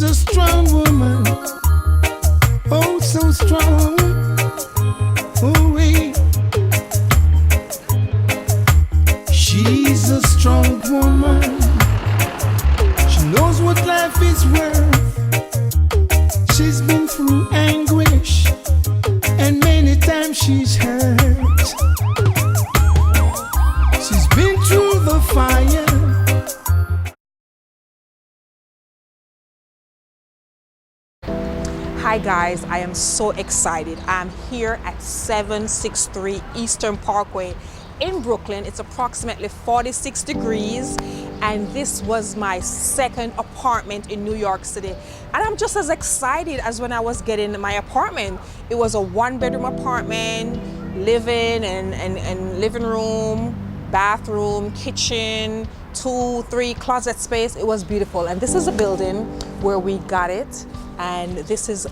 a strong woman, oh so strong. Oh wait, she's a strong woman. She knows what life is worth. She's been through anguish, and many times she's hurt. She's been through the fire. Hi guys, I am so excited. I'm here at 763 Eastern Parkway in Brooklyn. It's approximately 46 degrees, and this was my second apartment in New York City. And I'm just as excited as when I was getting my apartment. It was a one-bedroom apartment, living and living room, bathroom, kitchen, 2-3 closet space. It was beautiful. And this is a building where we got it. And this is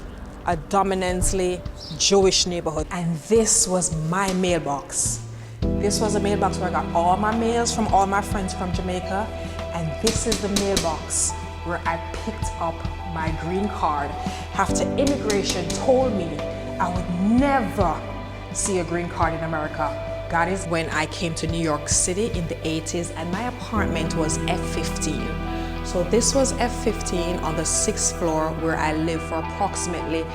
a dominantly Jewish neighborhood. And this was my mailbox. This was a mailbox where I got all my mails from all my friends from Jamaica. And this is the mailbox where I picked up my green card after immigration told me I would never see a green card in America. Got it when I came to New York City in the 80s, and my apartment was F15. So this was F15 on the 6th floor where I lived for approximately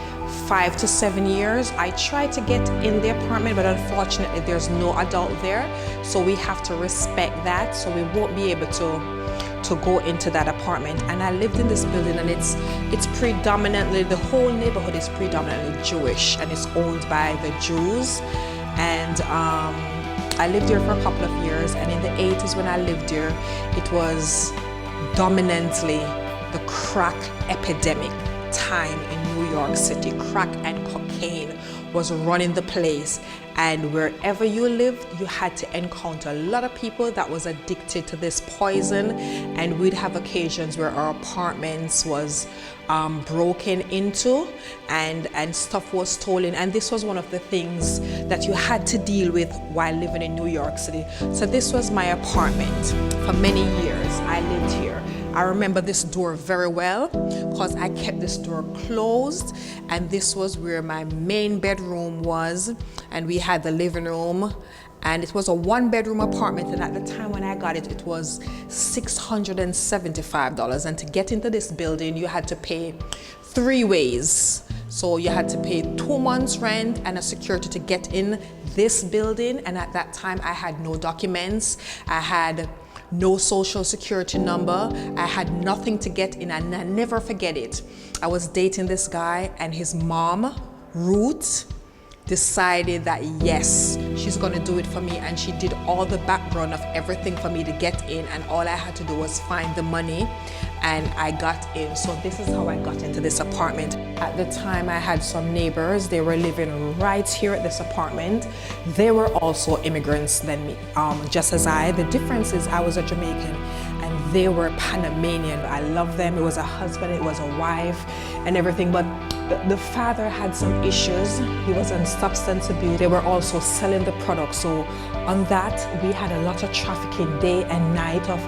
5 to 7 years. I tried to get in the apartment, but unfortunately there's no adult there. So we have to respect that. So we won't be able to go into that apartment. And I lived in this building, and it's predominantly, the whole neighborhood is predominantly Jewish, and it's owned by the Jews. And I lived here for a couple of years, and in the 80s when I lived here, it was dominantly the crack epidemic time in New York City. Crack and cocaine was running the place, and wherever you lived, you had to encounter a lot of people that was addicted to this poison. And we'd have occasions where our apartments was broken into and stuff was stolen. And this was one of the things that you had to deal with while living in New York City. So this was my apartment. For many years I lived here. I remember this door very well because I kept this door closed, and this was where my main bedroom was, and we had the living room. And it was a one-bedroom apartment, and at the time when I got it, it was $675. And to get into this building, you had to pay 3 ways. So you had to pay 2 months rent and a security to get in this building. And at that time, I had no documents. I had no social security number. I had nothing to get in, and I never forget it. I was dating this guy, and his mom, Ruth, decided that yes, she's gonna do it for me, and she did all the background of everything for me to get in, and all I had to do was find the money, and I got in. So this is how I got into this apartment. At the time, I had some neighbors. They were living right here at this apartment. They were also immigrants than me, just as I. The difference is I was a Jamaican and they were Panamanian. I love them. It was a husband, it was a wife and everything, but the father had some issues. He was on substance abuse. They were also selling the product. So on that, we had a lot of trafficking day and night of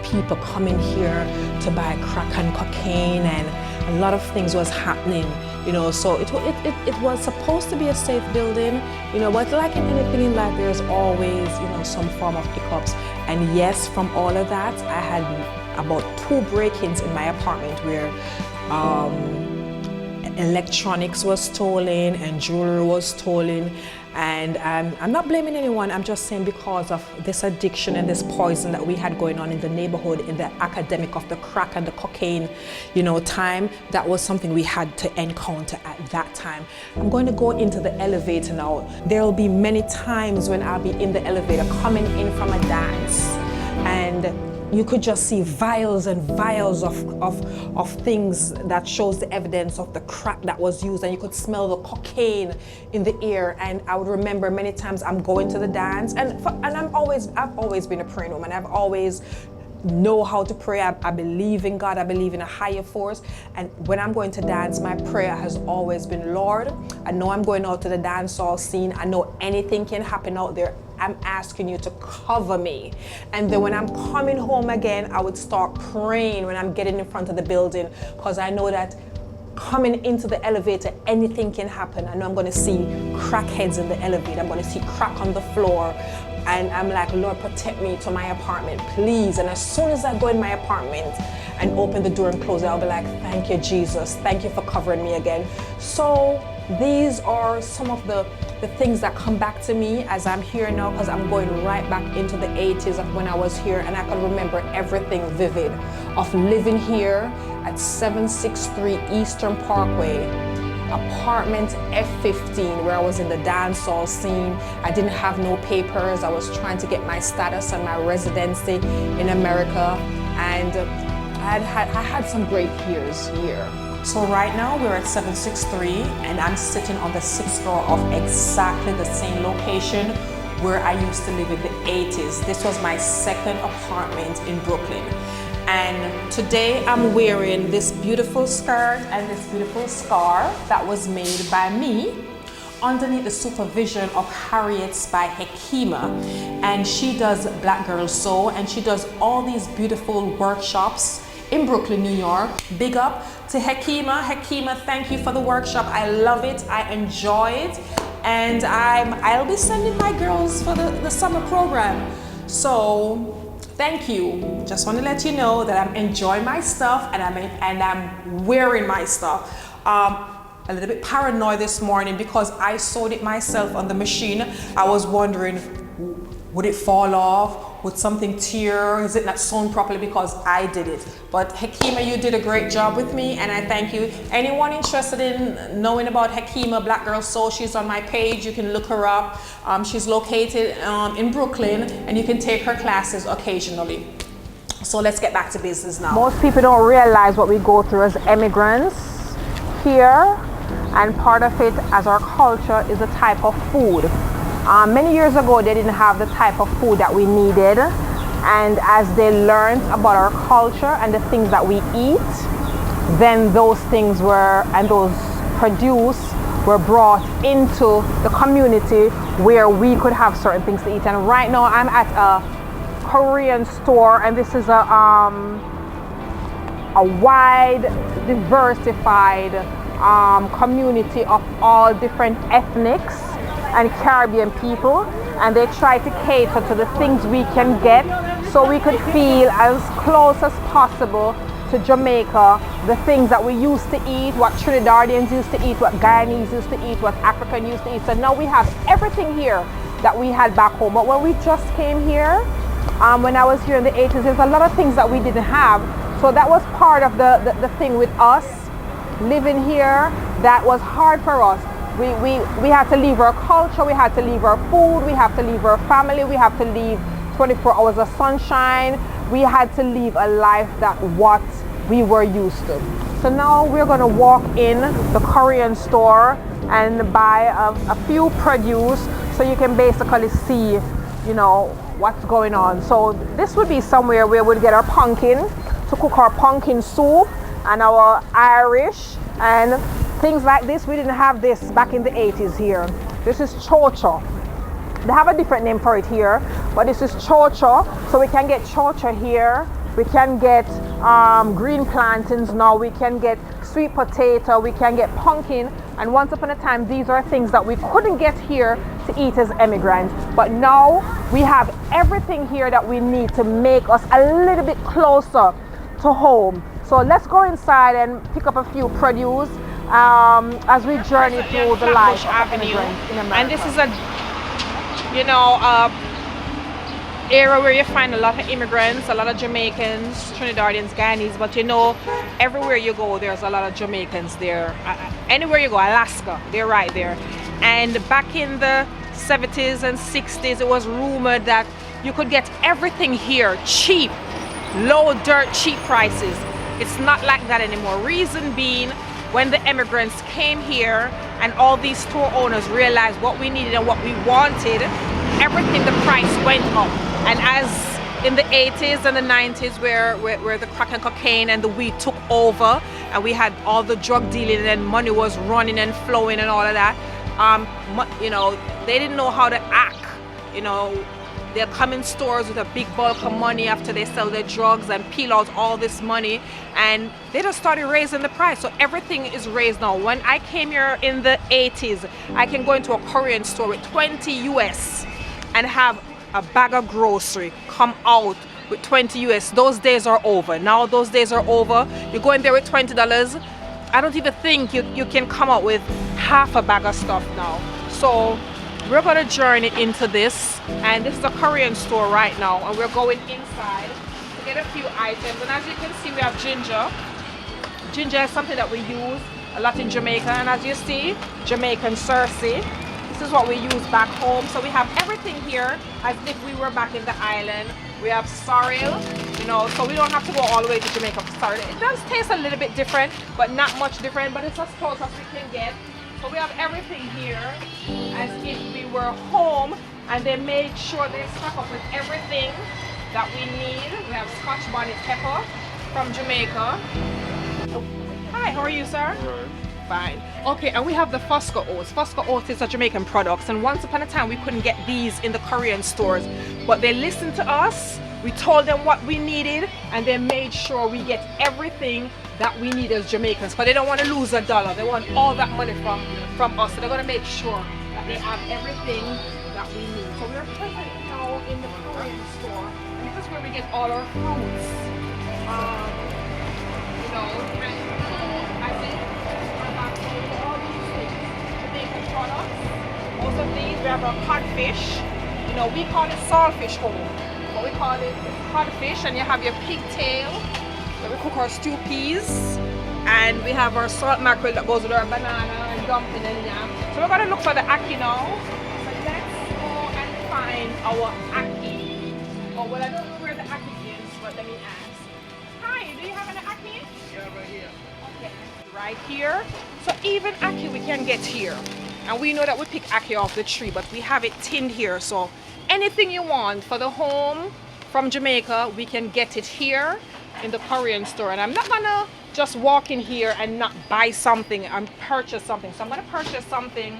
people coming here to buy crack and cocaine, and a lot of things was happening, you know. So it was supposed to be a safe building, you know, but like in anything in life, there's always, you know, some form of hiccups. And yes, from all of that, I had about 2 break-ins in my apartment where electronics was stolen and jewelry was stolen. And I'm not blaming anyone, I'm just saying because of this addiction and this poison that we had going on in the neighborhood, in the academic of the crack and the cocaine, you know, time, that was something we had to encounter at that time. I'm going to go into the elevator now. There will be many times when I'll be in the elevator coming in from a dance, and you could just see vials and vials of things that shows the evidence of the crack that was used, and you could smell the cocaine in the air. And I would remember many times I'm going to the dance, and I've always been a praying woman. I've always know how to pray. I believe in God. I believe in a higher force. And when I'm going to dance, my prayer has always been, Lord, I know I'm going out to the dance hall scene. I know anything can happen out there I'm asking you to cover me. And then when I'm coming home again, I would start praying when I'm getting in front of the building, because I know that coming into the elevator, anything can happen. I know I'm going to see crackheads in the elevator. I'm going to see crack on the floor. And I'm like, Lord, protect me to my apartment, please. And as soon as I go in my apartment and open the door and close it, I'll be like, thank you, Jesus. Thank you for covering me again. So these are some of the things that come back to me as I'm here now, because I'm going right back into the 80s of when I was here, and I can remember everything vivid of living here at 763 Eastern Parkway, apartment F15, where I was in the dancehall scene. I didn't have no papers. I was trying to get my status and my residency in America, and I had some great years here. So right now we're at 763, and I'm sitting on the 6th floor of exactly the same location where I used to live in the 80s. This was my second apartment in Brooklyn. And today I'm wearing this beautiful skirt and this beautiful scarf that was made by me underneath the supervision of Harriet's by Hekima. And she does Black Girl Sew, and she does all these beautiful workshops in Brooklyn, New York. Big up to Hekima. Hekima, thank you for the workshop. I love it. I enjoy it. And I'll be sending my girls for the summer program. So thank you. Just want to let you know that I'm enjoying my stuff, and I'm wearing my stuff. A little bit paranoid this morning because I sewed it myself on the machine. I was wondering, would it fall off? Would something tear? Is it not sewn properly? Because I did it. But Hekima, you did a great job with me, and I thank you. Anyone interested in knowing about Hekima Black Girl Sew, she's on my page. You can look her up. She's located in Brooklyn, and you can take her classes occasionally. So let's get back to business now. Most people don't realize what we go through as immigrants here, and part of it as our culture is a type of food. Many years ago, they didn't have the type of food that we needed, and as they learned about our culture and the things that we eat, then those things those produce were brought into the community where we could have certain things to eat. And right now I'm at a Korean store, and this is a wide, diversified community of all different ethnics and Caribbean people, and they try to cater to the things we can get so we could feel as close as possible to Jamaica, the things that we used to eat, what Trinidadians used to eat, what Guyanese used to eat, what African used to eat. So now we have everything here that we had back home. But when we just came here, when I was here in the 80s, there's a lot of things that we didn't have. So that was part of the thing with us living here that was hard for us. We had to leave our culture, we had to leave our food, we have to leave our family, we have to leave 24 hours of sunshine. We had to leave a life that what we were used to. So now we're going to walk in the Korean store and buy a few produce so you can basically see, you know, what's going on. So this would be somewhere where we'd get our pumpkin to cook our pumpkin soup and our Irish and things like this. We didn't have this back in the 80s here. This is chocho. They have a different name for it here, but this is chocho. So we can get chocho here. We can get green plantains now. We can get sweet potato. We can get pumpkin. And once upon a time, these are things that we couldn't get here to eat as immigrants. But now we have everything here that we need to make us a little bit closer to home. So let's go inside and pick up a few produce as we journey through the life of immigrants in America. And this is a, you know, area where you find a lot of immigrants, a lot of Jamaicans, Trinidadians, Guyanese, but you know, everywhere you go, there's a lot of Jamaicans there. Anywhere you go, Alaska, they're right there. And back in the 70s and 60s, it was rumored that you could get everything here cheap, low dirt cheap prices. It's not like that anymore. Reason being, when the immigrants came here and all these store owners realized what we needed and what we wanted, everything, the price went up. And as in the 80s and the 90s where the crack and cocaine and the weed took over and we had all the drug dealing and money was running and flowing and all of that, you know, they didn't know how to act You know, they'll come in stores with a big bulk of money after they sell their drugs and peel out all this money, and they just started raising the price. So everything is raised now. When I came here in the 80s, I can go into a Korean store with 20 US and have a bag of grocery come out with 20 US. Those days are over. Now those days are over. You go in there with $20. I don't even think you can come out with half a bag of stuff now. So we're going to journey into this, and this is a Korean store right now, and we're going inside to get a few items. And as you can see, we have ginger. Ginger is something that we use a lot in Jamaica, and as you see, Jamaican Cersei. This is what we use back home. So we have everything here as if we were back in the island. We have sorrel, you know, so we don't have to go all the way to Jamaica for sorrel. It does taste a little bit different, but not much different, but it's as close as we can get. So we have everything here as if we were home, and they made sure they stock up with everything that we need. We have Scotch bonnet pepper from Jamaica. Hi, how are you, sir? Right. Fine. Okay, and we have the Fosco oats. Fosco oats is a Jamaican product, and once upon a time we couldn't get these in the Korean stores, but they listened to us. We told them what we needed, and they made sure we get everything that we need as Jamaicans, because they don't want to lose a dollar. They want all that money from us, so they're going to make sure that they have everything that we need. So we're present now in the Korean store, and this is where we get all our fruits. You know, and I think we're back to all these things, Jamaican products. Most of these, we have our codfish. You know, we call it saltfish home, but we call it codfish, and you have your pigtail. We cook our stew peas, and we have our salt mackerel that goes with our banana and dumpling and yam. So we're going to look for the ackee now. So let's go and find our ackee. Oh, well, I don't know where the ackee is, but let me ask. Hi, do you have an ackee? Yeah, right here. Okay, right here. So even ackee we can get here. And we know that we pick ackee off the tree, but we have it tinned here. So anything you want for the home from Jamaica, we can get it here in the Korean store. And I'm not gonna just walk in here and not buy something and purchase something. So I'm gonna purchase something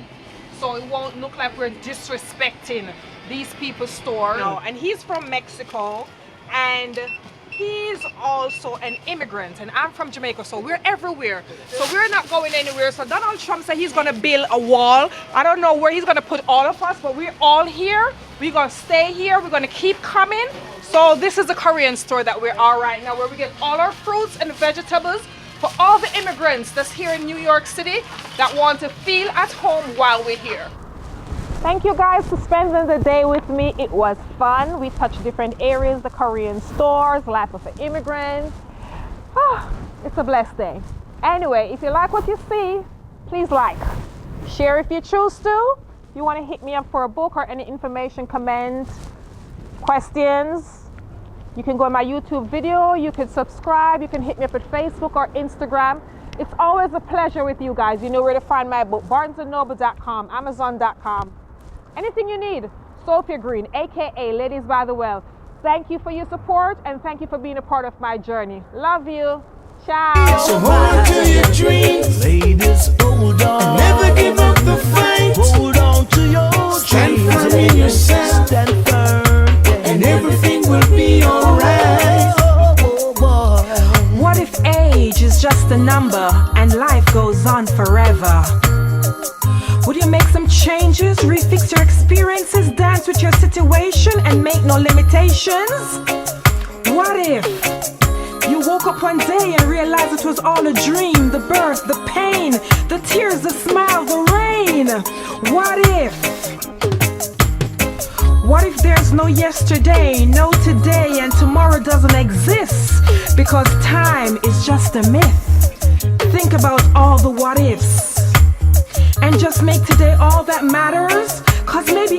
so it won't look like we're disrespecting these people's store. No, and he's from Mexico, and he's also an immigrant, and I'm from Jamaica, so we're everywhere. So we're not going anywhere. So Donald Trump said he's gonna build a wall. I don't know where he's gonna put all of us, but we're all here. We're gonna stay here. We're gonna keep coming. So this is the Korean store that we're at right now, where we get all our fruits and vegetables for all the immigrants that's here in New York City that want to feel at home while we're here. Thank you guys for spending the day with me. It was fun. We touched different areas, the Korean stores, life of an immigrant. Oh, it's a blessed day. Anyway, if you like what you see, please like. Share if you choose to. If you want to hit me up for a book or any information, comment, questions, you can go on my YouTube video, you can subscribe, you can hit me up at Facebook or Instagram. It's always a pleasure with you guys. You know where to find my book, barnesandnoble.com, amazon.com. Anything you need, Sophia Greene, aka Ladies by the Well. Thank you for your support, and thank you for being a part of my journey. Love you. Ciao. So hold on to your dreams. Ladies, hold on. Never give up the fight. Hold on to your Stand dreams. firm in yourself, Stand firm. and everything will be alright. Oh, boy. What if age is just a number and life goes on forever? Would you make some changes, refix your experiences, dance with your situation and make no limitations? What if you woke up one day and realized it was all a dream? The birth, the pain, the tears, the smile, the rain. What if? What if there's no yesterday, no today, and tomorrow doesn't exist because time is just a myth? Think about all the what ifs and just make today all that matters, cause maybe